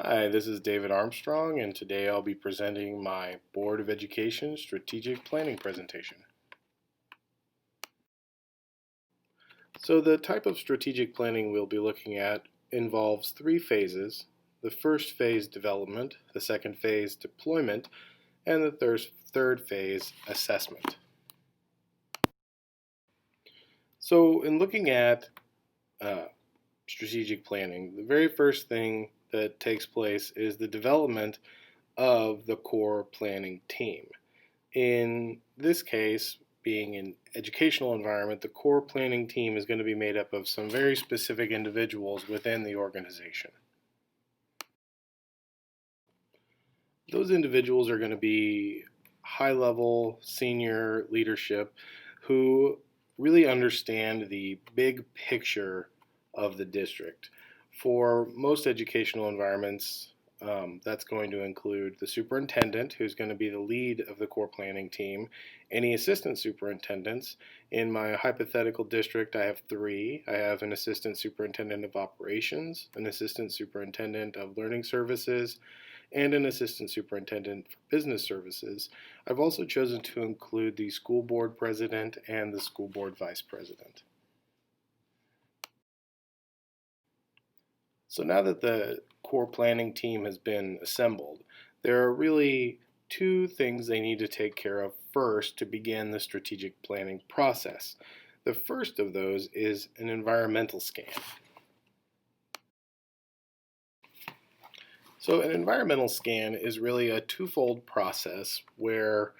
Hi, this is David Armstrong, and today I'll be presenting my Board of Education strategic planning presentation. So the type of strategic planning we'll be looking at involves three phases. The first phase, development, the second phase, deployment, and the third phase, assessment. So in looking at uh, strategic planning, the very first thing that takes place is the development of the core planning team. In this case, being an educational environment, the core planning team is going to be made up of some very specific individuals within the organization. Those individuals are going to be high level senior leadership who really understand the big picture of the district. For most educational environments, that's going to include the superintendent, who's going to be the lead of the core planning team, any assistant superintendents. In my hypothetical district, I have three. I have an assistant superintendent of operations, an assistant superintendent of learning services, and an assistant superintendent for business services. I've also chosen to include the school board president and the school board vice president. So now that the core planning team has been assembled, there are really two things they need to take care of first to begin the strategic planning process. The first of those is an environmental scan. So an environmental scan is really a twofold process where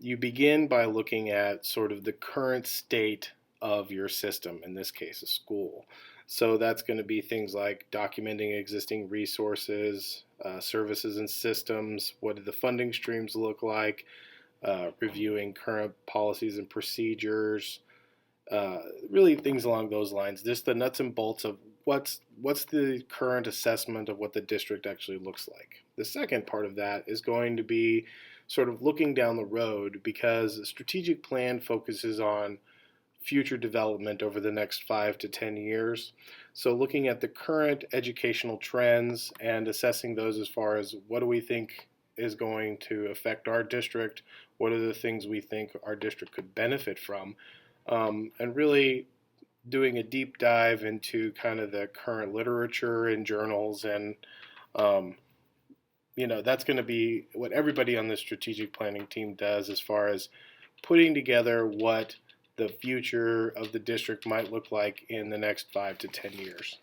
you begin by looking at sort of the current state of your system, in this case, a school. So that's going to be things like documenting existing resources, services, and systems. What do the funding streams look like? Reviewing current policies and procedures. Really, things along those lines. Just the nuts and bolts of what's the current assessment of what the district actually looks like. The second part of that is going to be sort of looking down the road because a strategic plan focuses on future development over the next 5 to 10 years. So looking at the current educational trends and assessing those as far as what do we think is going to affect our district, what are the things we think our district could benefit from, and really doing a deep dive into kind of the current literature and journals and um, that's going to be what everybody on the strategic planning team does as far as putting together what the future of the district might look like in the next 5 to 10 years.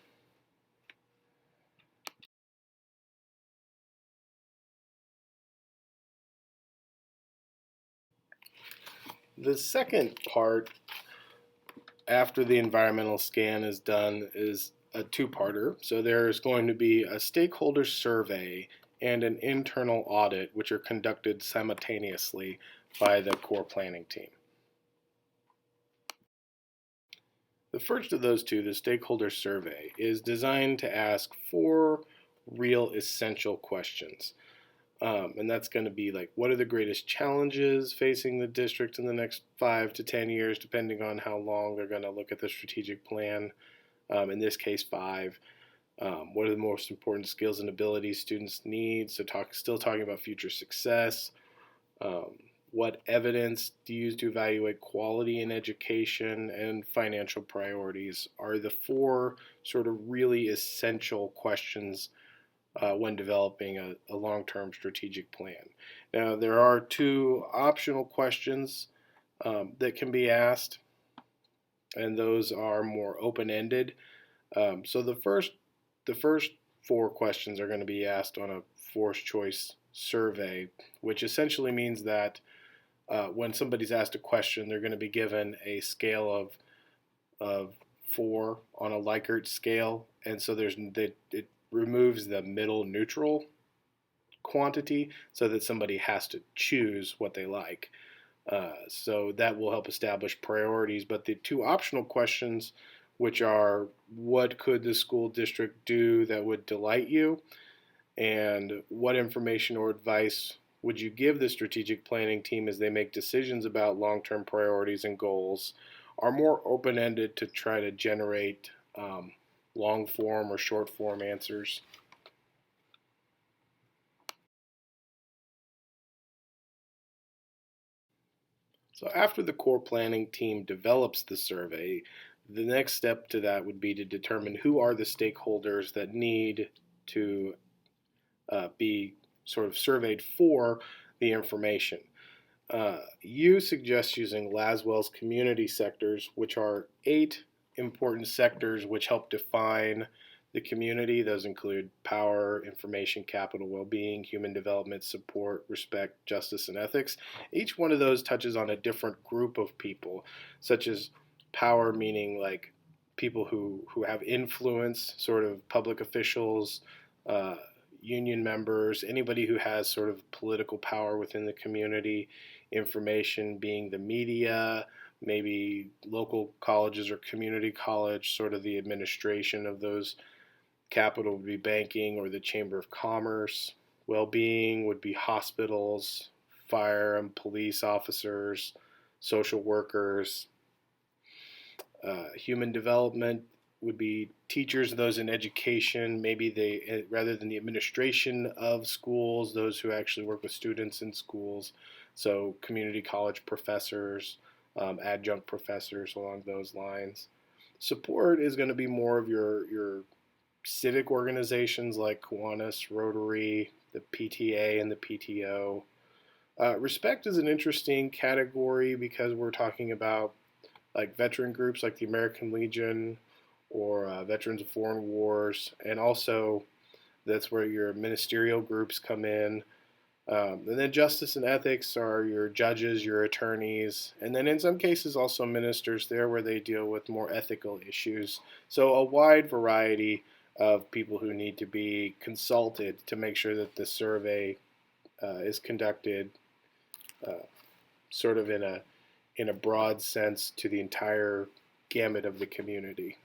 The second part after the environmental scan is done is a two-parter. So there's going to be a stakeholder survey and an internal audit, which are conducted simultaneously by the core planning team. The first of those two, the stakeholder survey, is designed to ask four real essential questions. And that's going to be like, what are the greatest challenges facing the district in the next 5 to 10 years, depending on how long they're going to look at the strategic plan. In this case, 5. What are the most important skills and abilities students need? So, still talking about future success. Um, what evidence do you use to evaluate quality in education, and financial priorities are the four sort of really essential questions when developing a long-term strategic plan. Now, there are two optional questions that can be asked, and those are more open-ended. So the first four questions are going to be asked on a forced choice survey, which essentially means that when somebody's asked a question, they're going to be given a scale of 4 on a Likert scale, and so it removes the middle neutral quantity so that somebody has to choose what they like. So that will help establish priorities. But the two optional questions, which are what could the school district do that would delight you, and what information or advice would you give the strategic planning team as they make decisions about long term priorities and goals, are more open ended to try to generate long form or short form answers. So after the core planning team develops the survey, the next step to that would be to determine who are the stakeholders that need to be sort of surveyed for the information. You suggest using Laswell's community sectors, which are 8 important sectors which help define the community. Those include power, information, capital, well-being, human development, support, respect, justice, and ethics. Each one of those touches on a different group of people, such as power, meaning like people who have influence, sort of public officials, uh, union members, anybody who has sort of political power within the community. Information being the media, maybe local colleges or community college, sort of the administration of those. Capital would be banking or the Chamber of Commerce. Well-being would be hospitals, fire and police officers, social workers. Human development would be teachers, those in education, maybe they, rather than the administration of schools, those who actually work with students in schools. So community college professors, adjunct professors along those lines. Support is going to be more of your civic organizations like Kiwanis, Rotary, the PTA, and the PTO. Respect is an interesting category because we're talking about like veteran groups like the American Legion or Veterans of Foreign Wars, and also that's where your ministerial groups come in. And then justice and ethics are your judges, your attorneys, and then in some cases also ministers there where they deal with more ethical issues. So a wide variety of people who need to be consulted to make sure that the survey is conducted uh, sort of in a broad sense to the entire gamut of the community.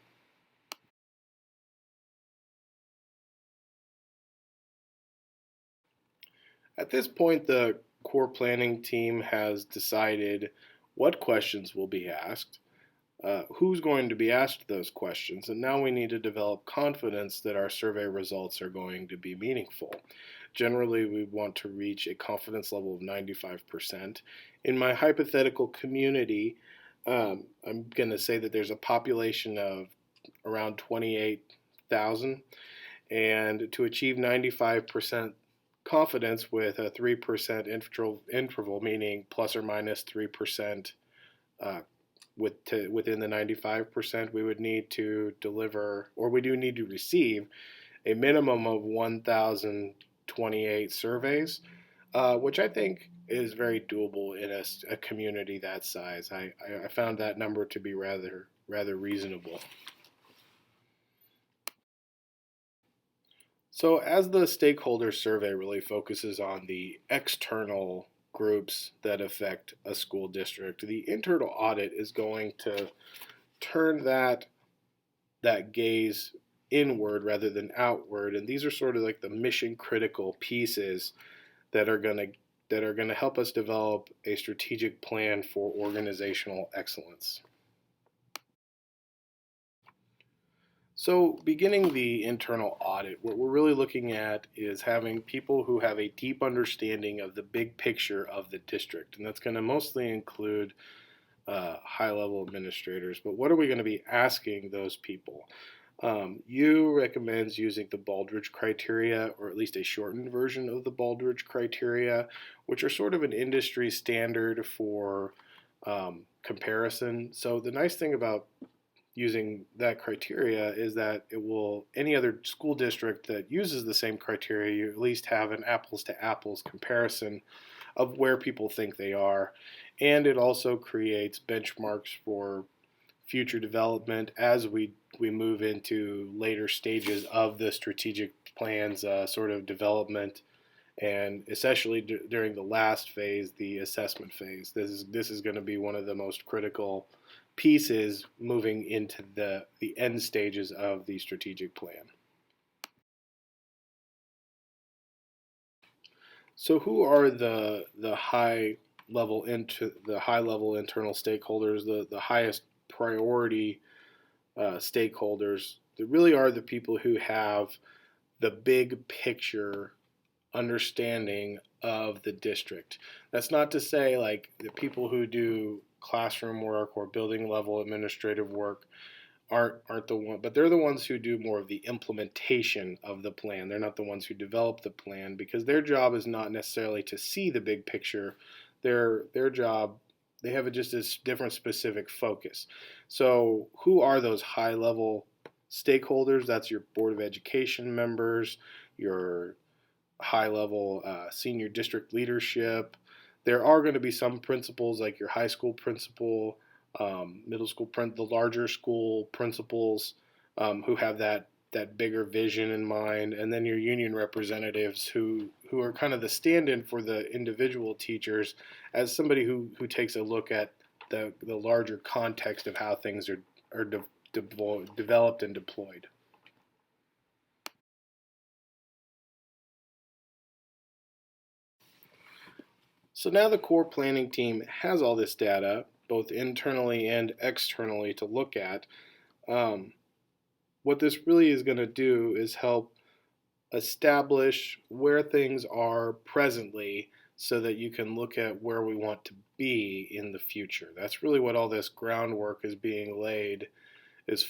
At this point, the core planning team has decided what questions will be asked, who's going to be asked those questions, and now we need to develop confidence that our survey results are going to be meaningful. Generally, we want to reach a confidence level of 95%. In my hypothetical community, I'm going to say that there's a population of around 28,000, and to achieve 95% confidence with a 3% interval, meaning plus or minus 3% uh, within the 95%, we would need to deliver, or we do need to receive, a minimum of 1,028 surveys, which I think is very doable in a community that size. I found that number to be rather reasonable. So, as the stakeholder survey really focuses on the external groups that affect a school district, the internal audit is going to turn that gaze inward rather than outward, and these are sort of like the mission critical pieces that are going to help us develop a strategic plan for organizational excellence. So, beginning the internal audit, what we're really looking at is having people who have a deep understanding of the big picture of the district, and that's going to mostly include high level administrators. But what are we going to be asking those people? You recommends using the Baldrige criteria, or at least a shortened version of the Baldrige criteria, which are sort of an industry standard for comparison. So the nice thing about using that criteria is that it will, any other school district that uses the same criteria, you at least have an apples to apples comparison of where people think they are. And it also creates benchmarks for future development as we move into later stages of the strategic plan's sort of development, and especially during the last phase, the assessment phase. This is going to be one of the most critical pieces moving into the end stages of the strategic plan. So who are the high level internal stakeholders, the highest priority stakeholders? They really are the people who have the big picture understanding of the district. That's not to say like the people who do classroom work or building level administrative work aren't the one, but they're the ones who do more of the implementation of the plan. They're not the ones who develop the plan because their job is not necessarily to see the big picture. Their job, they have just a different specific focus. So who are those high level stakeholders? That's your board of education members, your high level senior district leadership. There are going to be some principals like your high school principal, middle school, the larger school principals who have that bigger vision in mind, and then your union representatives who are kind of the stand-in for the individual teachers as somebody who takes a look at the larger context of how things are developed and deployed. So now the core planning team has all this data, both internally and externally, to look at. What this really is going to do is help establish where things are presently so that you can look at where we want to be in the future. That's really what all this groundwork is being laid is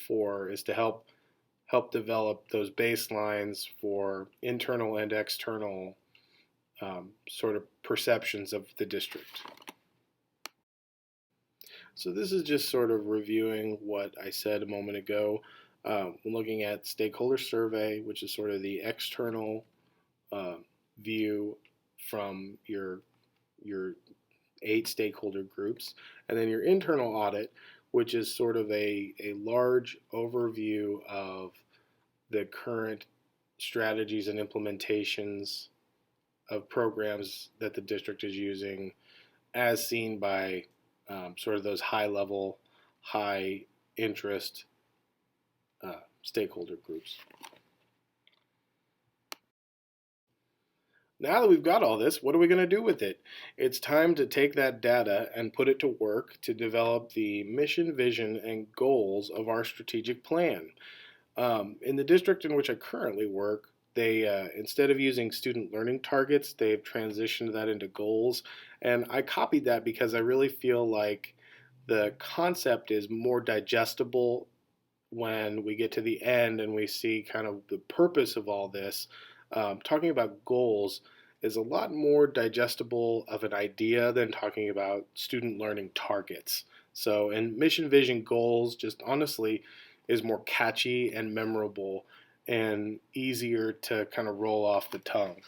to help develop those baselines for internal and external sort of perceptions of the district. So this is just sort of reviewing what I said a moment ago. Looking at stakeholder survey, which is sort of the external view from your 8 stakeholder groups, and then your internal audit, which is sort of a large overview of the current strategies and implementations of programs that the district is using as seen by sort of those high level, high interest stakeholder groups. Now that we've got all this, what are we going to do with it? It's time to take that data and put it to work to develop the mission, vision, and goals of our strategic plan. In the district in which I currently work, they instead of using student learning targets, they've transitioned that into goals. And I copied that because I really feel like the concept is more digestible when we get to the end and we see kind of the purpose of all this. Talking about goals is a lot more digestible of an idea than talking about student learning targets. So, and mission, vision, goals just honestly is more catchy and memorable and easier to kind of roll off the tongue.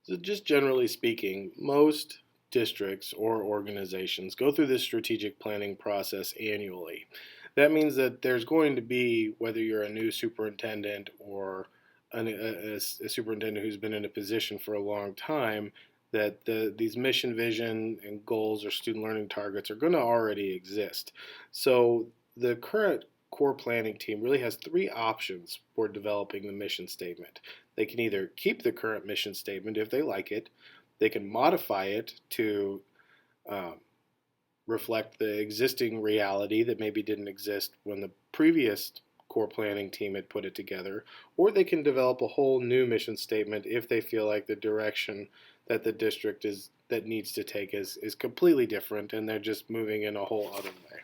So just generally speaking, most districts or organizations go through this strategic planning process annually. That means that there's going to be, whether you're a new superintendent or a superintendent who's been in a position for a long time, that these mission, vision, and goals or student learning targets are going to already exist. So the current core planning team really has 3 options for developing the mission statement. They can either keep the current mission statement if they like it, they can modify it to reflect the existing reality that maybe didn't exist when the previous core planning team had put it together, or they can develop a whole new mission statement if they feel like the direction that the district that needs to take is completely different and they're just moving in a whole other way.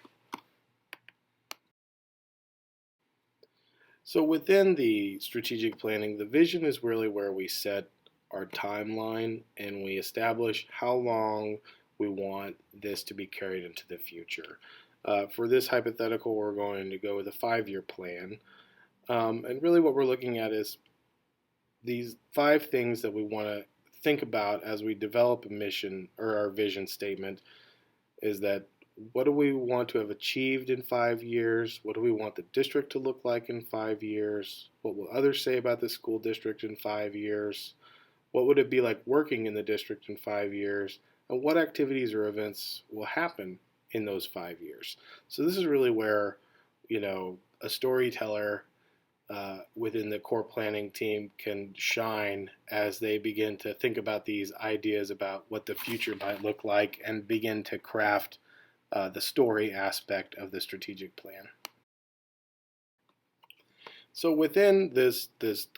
So within the strategic planning, the vision is really where we set our timeline and we establish how long we want this to be carried into the future. For this hypothetical, we're going to go with a 5-year plan. And really what we're looking at is these 5 things that we want to think about as we develop a mission or our vision statement is that what do we want to have achieved in 5 years? What do we want the district to look like in 5 years? What will others say about the school district in 5 years? What would it be like working in the district in 5 years? And what activities or events will happen in those 5 years? So this is really where, a storyteller within the core planning team can shine as they begin to think about these ideas about what the future might look like and begin to craft the story aspect of the strategic plan. So within this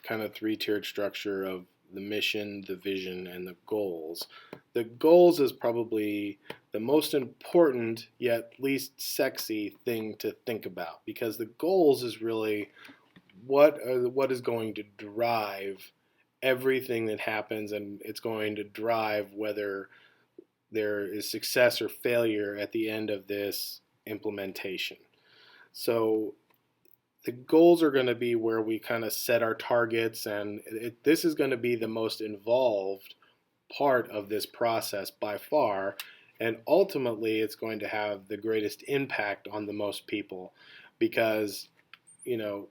kind of three-tiered structure of the mission, the vision, and the goals is probably the most important yet least sexy thing to think about, because the goals is really what is going to drive everything that happens, and it's going to drive whether there is success or failure at the end of this implementation. So the goals are going to be where we kind of set our targets, and this is going to be the most involved part of this process by far, and ultimately it's going to have the greatest impact on the most people, because you know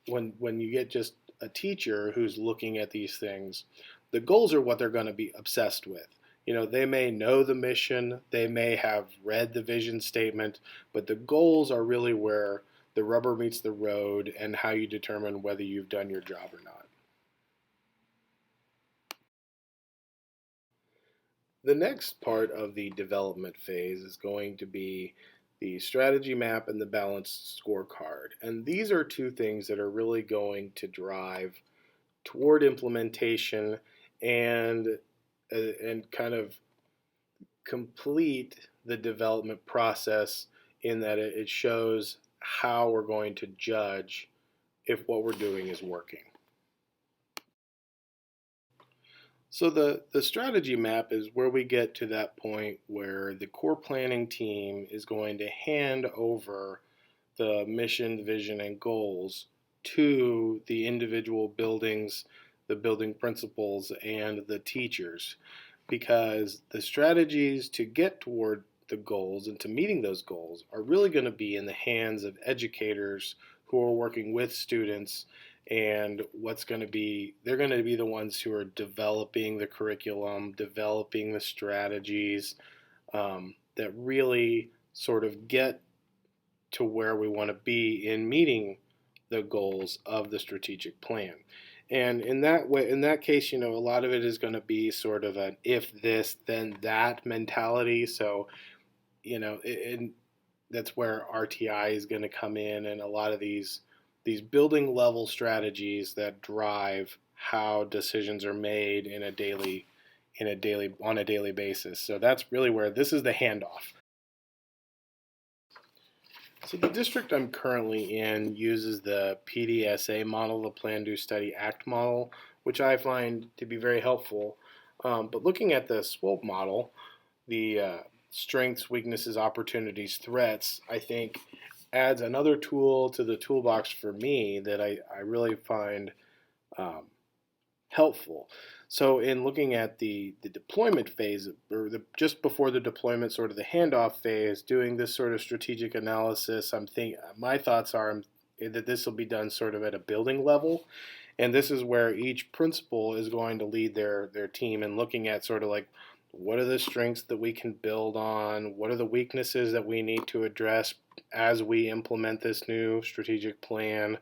when you get just a teacher who's looking at these things, the goals are what they're going to be obsessed with. They may know the mission, they may have read the vision statement, but the goals are really where the rubber meets the road and how you determine whether you've done your job or not. The next part of the development phase is going to be the strategy map and the balanced scorecard. And these are two things that are really going to drive toward implementation and kind of complete the development process, in that it shows how we're going to judge if what we're doing is working. So the strategy map is where we get to that point where the core planning team is going to hand over the mission, vision, and goals to the individual buildings, the building principals, and the teachers, because the strategies to get toward the goals and to meeting those goals are really going to be in the hands of educators who are working with students. And they're going to be the ones who are developing the curriculum, developing the strategies that really sort of get to where we want to be in meeting the goals of the strategic plan. And in that way, in that case, a lot of it is going to be sort of an if this then that mentality. So, and that's where RTI is going to come in, and a lot of these building level strategies that drive how decisions are made on a daily basis. So that's really where this is the handoff. So the district I'm currently in uses the PDSA model, the Plan, Do, Study, Act model, which I find to be very helpful. But looking at the SWOPE model, the strengths, weaknesses, opportunities, threats, I think adds another tool to the toolbox for me that I really find um, helpful. So in looking at the deployment phase, or just before the deployment, sort of the handoff phase, doing this sort of strategic analysis, my thoughts are that this will be done sort of at a building level, and this is where each principal is going to lead their team and looking at sort of like, what are the strengths that we can build on, what are the weaknesses that we need to address as we implement this new strategic plan,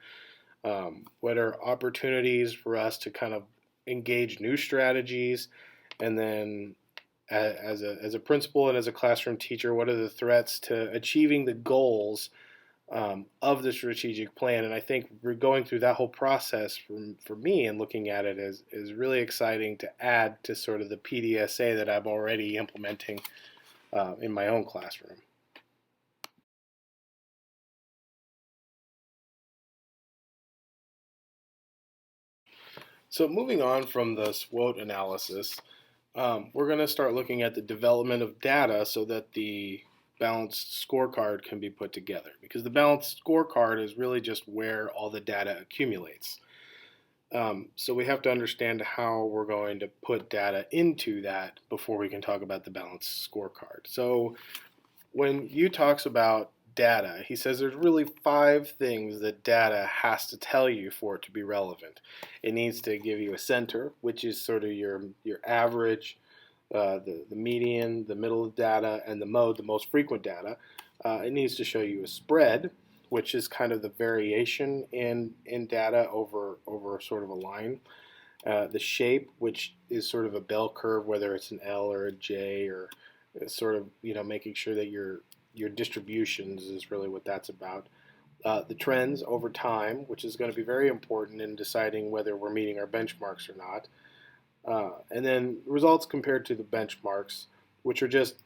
what are opportunities for us to kind of engage new strategies, and then as a principal and as a classroom teacher, what are the threats to achieving the goals of the strategic plan. And I think we're going through that whole process for me and looking at it is really exciting to add to sort of the PDSA that I'm already implementing in my own classroom. So moving on from the SWOT analysis, we're going to start looking at the development of data so that the balanced scorecard can be put together, because the balanced scorecard is really just where all the data accumulates. So we have to understand how we're going to put data into that before we can talk about the balanced scorecard. So when Yu talks about data, he says there's really 5 things that data has to tell you for it to be relevant. It needs to give you a center, which is sort of your average, the median, the middle of data, and the mode, the most frequent data. It needs to show you a spread, which is kind of the variation in data over sort of a line. The shape, which is sort of a bell curve, whether it's an L or a J, or sort of making sure that your distributions is really what that's about. the trends over time, which is going to be very important in deciding whether we're meeting our benchmarks or not. And then results compared to the benchmarks, which are just,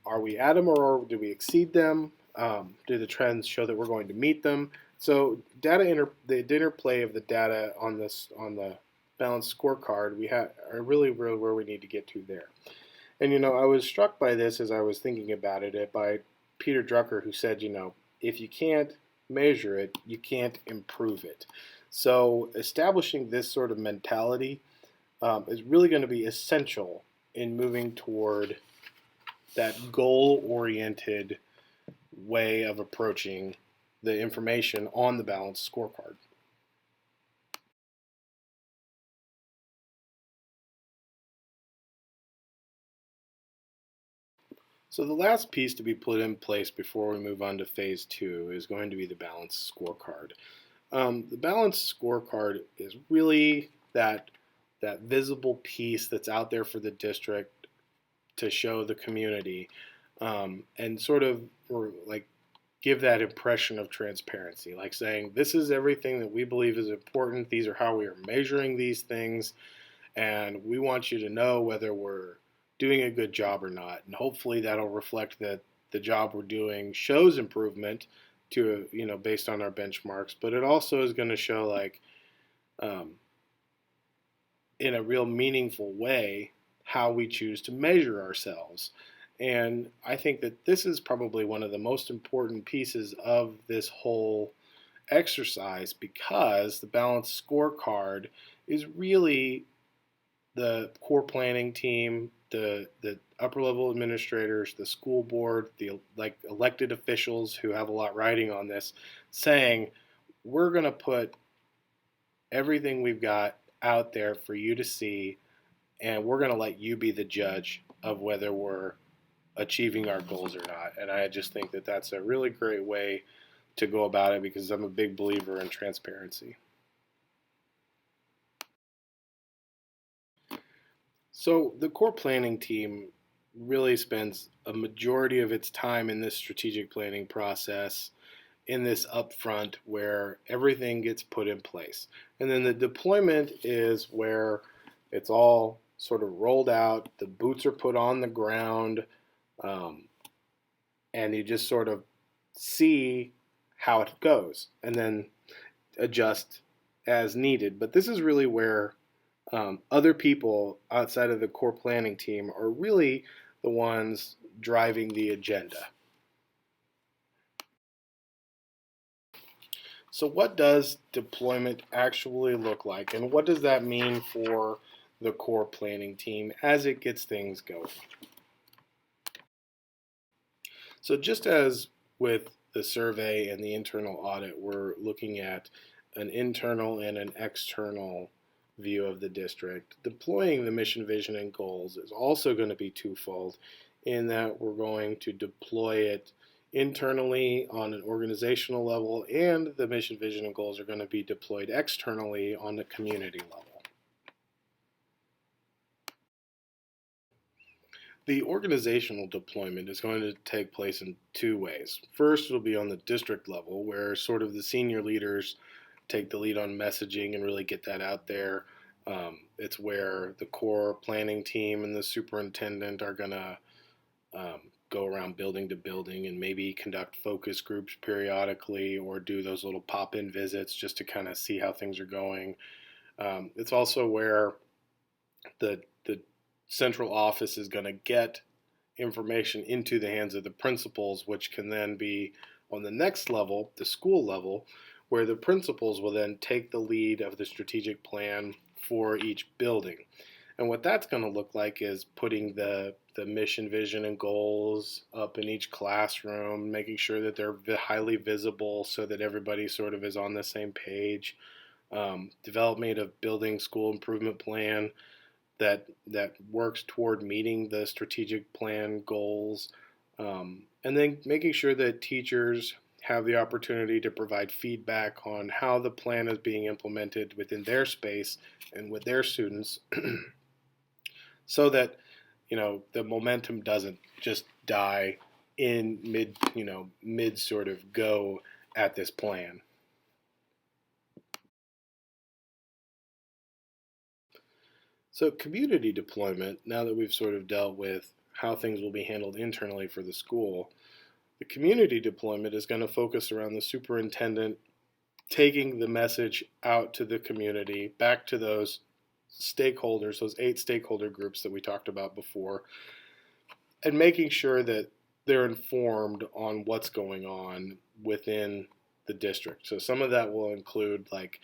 are we at them or do we exceed them? Do the trends show that we're going to meet them? So the interplay of the data on the balanced scorecard, we have are really where we need to get to there. And I was struck by this as I was thinking about it by Peter Drucker, who said, if you can't measure it, you can't improve it. So establishing this sort of mentality is really going to be essential in moving toward that goal-oriented way of approaching the information on the balanced scorecard. So the last piece to be put in place before we move on to phase two is going to be the balanced scorecard. The balanced scorecard is really that visible piece that's out there for the district to show the community, and sort of like give that impression of transparency, like saying this is everything that we believe is important. These are how we are measuring these things, and we want you to know whether we're doing a good job or not. And hopefully that'll reflect that the job we're doing shows improvement to based on our benchmarks, but it also is going to show like um, in a real meaningful way how we choose to measure ourselves. And I think that this is probably one of the most important pieces of this whole exercise, because the balanced scorecard is really the core planning team, the upper level administrators, the school board, the like elected officials who have a lot riding on this, saying we're going to put everything we've got out there for you to see, and we're going to let you be the judge of whether we're achieving our goals or not. And I just think that that's a really great way to go about it, because I'm a big believer in transparency. So the core planning team really spends a majority of its time in this strategic planning process, in this upfront where everything gets put in place. And then the deployment is where it's all sort of rolled out, the boots are put on the ground, um, and you just sort of see how it goes and then adjust as needed. But this is really where other people outside of the core planning team are really the ones driving the agenda. So, what does deployment actually look like, and what does that mean for the core planning team as it gets things going? So, just as with the survey and the internal audit, we're looking at an internal and an external view of the district. Deploying the mission, vision, and goals is also going to be twofold, in that we're going to deploy it internally on an organizational level, and the mission, vision, and goals are going to be deployed externally on the community level. The organizational deployment is going to take place in two ways. First, it'll be on the district level, where sort of the senior leaders take the lead on messaging and really get that out there. It's where the core planning team and the superintendent are going to go around building to building and maybe conduct focus groups periodically, or do those little pop-in visits just to kind of see how things are going. It's also where the central office is going to get information into the hands of the principals, which can then be on the next level, the school level, where the principals will then take the lead of the strategic plan for each building. And what that's going to look like is putting the mission, vision, and goals up in each classroom, making sure that they're highly visible so that everybody sort of is on the same page. Development of building school improvement plan that works toward meeting the strategic plan goals, and then making sure that teachers have the opportunity to provide feedback on how the plan is being implemented within their space and with their students, so that the momentum doesn't just die in mid sort of go, at this plan. So community deployment, now that we've sort of dealt with how things will be handled internally for the school, the community deployment is going to focus around the superintendent taking the message out to the community, back to those stakeholders, those 8 stakeholder groups that we talked about before, and making sure that they're informed on what's going on within the district. So some of that will include like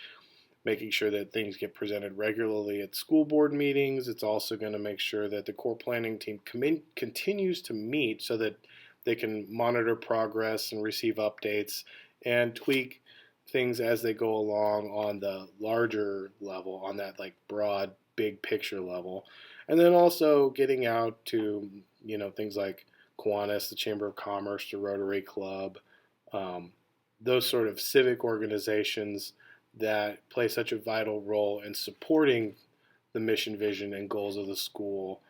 making sure that things get presented regularly at school board meetings. It's also going to make sure that the core planning team continues to meet so that they can monitor progress and receive updates and tweak things as they go along on the larger level, on that like broad, big picture level. And then also getting out to, things like Kiwanis, the Chamber of Commerce, the Rotary Club, those sort of civic organizations that play such a vital role in supporting the mission, vision, and goals of the school.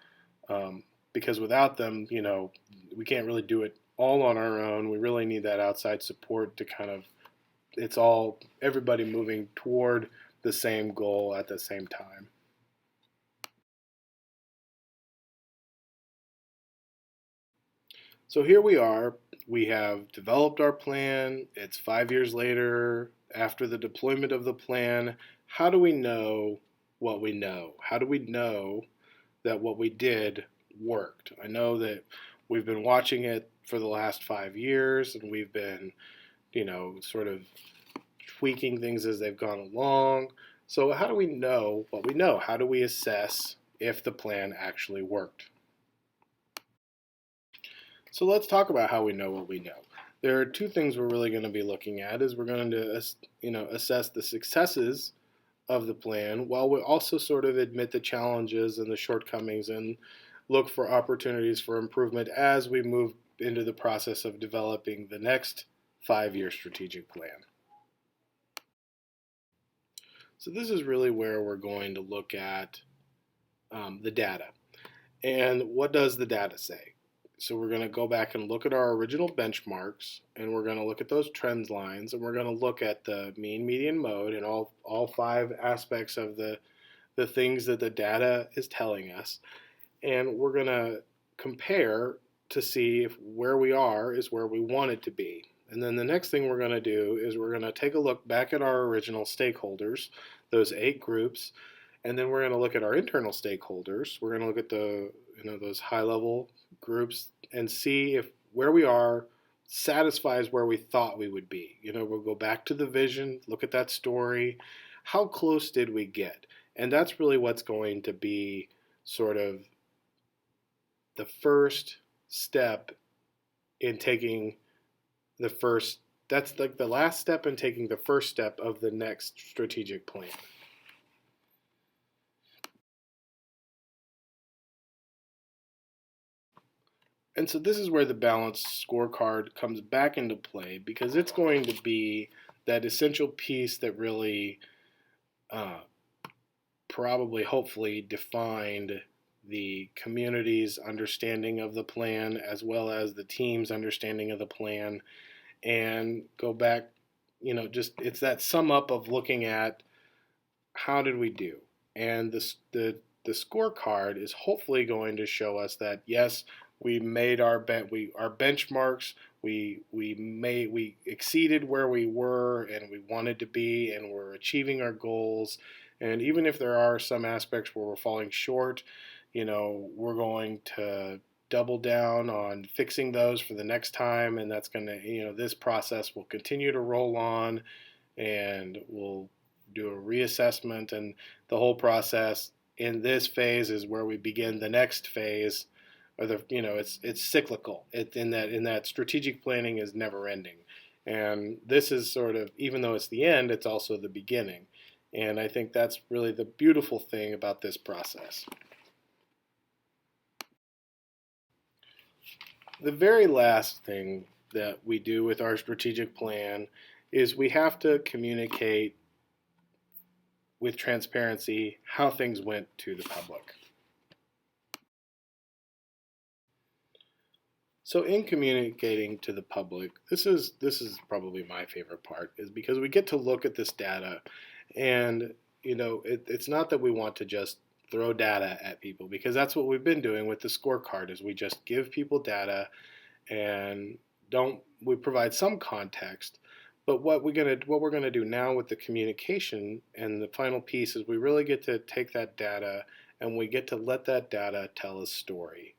Because without them, we can't really do it all on our own. We really need that outside support to kind of, it's all everybody moving toward the same goal at the same time. So here we are. We have developed our plan. It's 5 years later after the deployment of the plan. How do we know what we know? How do we know that what we did worked? I know that we've been watching it for the last 5 years and we've been, sort of tweaking things as they've gone along. So how do we know what we know? How do we assess if the plan actually worked? So let's talk about how we know what we know. There are 2 things we're really going to be looking at. Is we're going to assess the successes of the plan while we also sort of admit the challenges and the shortcomings and look for opportunities for improvement as we move into the process of developing the next 5-year strategic plan. So this is really where we're going to look at the data. And what does the data say? So we're going to go back and look at our original benchmarks, and we're going to look at those trend lines, and we're going to look at the mean, median, mode, and all 5 aspects of the things that the data is telling us. And we're going to compare to see if where we are is where we want it to be. And then the next thing we're going to do is we're going to take a look back at our original stakeholders, those 8 groups, and then we're going to look at our internal stakeholders. We're going to look at the those high-level groups and see if where we are satisfies where we thought we would be. We'll go back to the vision, look at that story. How close did we get? And that's really what's going to be sort of the first step in taking the first, that's like the last step in taking the first step of the next strategic plan. And so this is where the balanced scorecard comes back into play, because it's going to be that essential piece that really probably, hopefully, defined the community's understanding of the plan as well as the team's understanding of the plan, and go back, just it's that sum up of looking at how did we do. And the scorecard is hopefully going to show us that yes, we made our benchmarks. We exceeded where we were and we wanted to be, and we're achieving our goals. And even if there are some aspects where we're falling short, we're going to double down on fixing those for the next time, and that's going to, this process will continue to roll on, and we'll do a reassessment, and the whole process in this phase is where we begin the next phase, or it's cyclical. In that strategic planning is never ending, and this is sort of, even though it's the end, it's also the beginning, and I think that's really the beautiful thing about this process. The very last thing that we do with our strategic plan is we have to communicate with transparency how things went to the public. So in communicating to the public, this is probably my favorite part, is because we get to look at this data, and it's not that we want to just throw data at people, because that's what we've been doing with the scorecard, is we just give people data and don't we provide some context. But what we're gonna do now with the communication and the final piece is we really get to take that data and we get to let that data tell a story.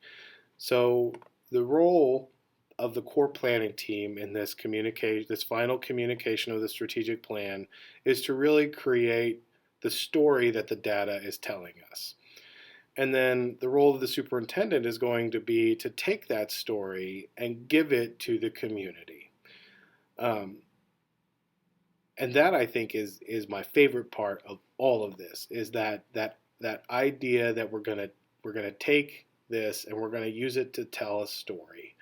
So the role of the core planning team in this final communication of the strategic plan, is to really create the story that the data is telling us. And then the role of the superintendent is going to be to take that story and give it to the community. Um, and that, I think, is my favorite part of all of this, is that idea that we're gonna take this and we're gonna use it to tell a story.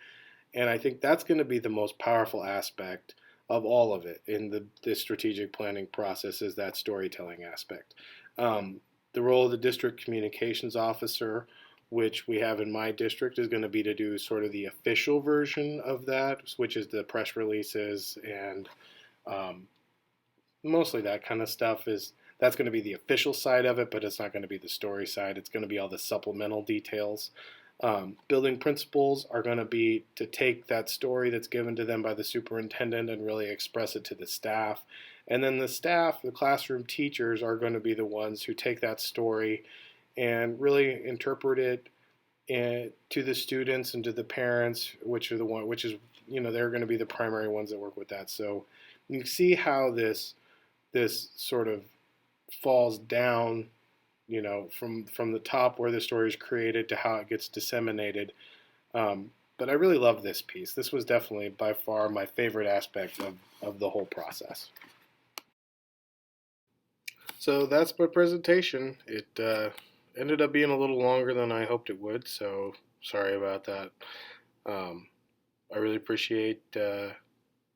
And I think that's going to be the most powerful aspect of all of it in the strategic planning process, is that storytelling aspect. The role of the district communications officer, which we have in my district, is going to be to do sort of the official version of that, which is the press releases and um, mostly that kind of stuff. That's going to be the official side of it, but it's not going to be the story side. It's going to be all the supplemental details. Building principals are going to be to take that story that's given to them by the superintendent and really express it to the staff. And then the staff, the classroom teachers, are going to be the ones who take that story and really interpret it to the students and to the parents, they're going to be the primary ones that work with that. So you see how this sort of falls down, from the top where the story is created to how it gets disseminated. But I really love this piece. This was definitely by far my favorite aspect of the whole process. So that's my presentation. It ended up being a little longer than I hoped it would, so sorry about that. Um, I really appreciate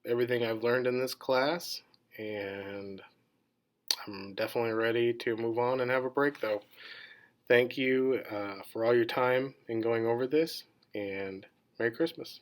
everything I've learned in this class, and I'm definitely ready to move on and have a break, though. Thank you for all your time in going over this, and Merry Christmas.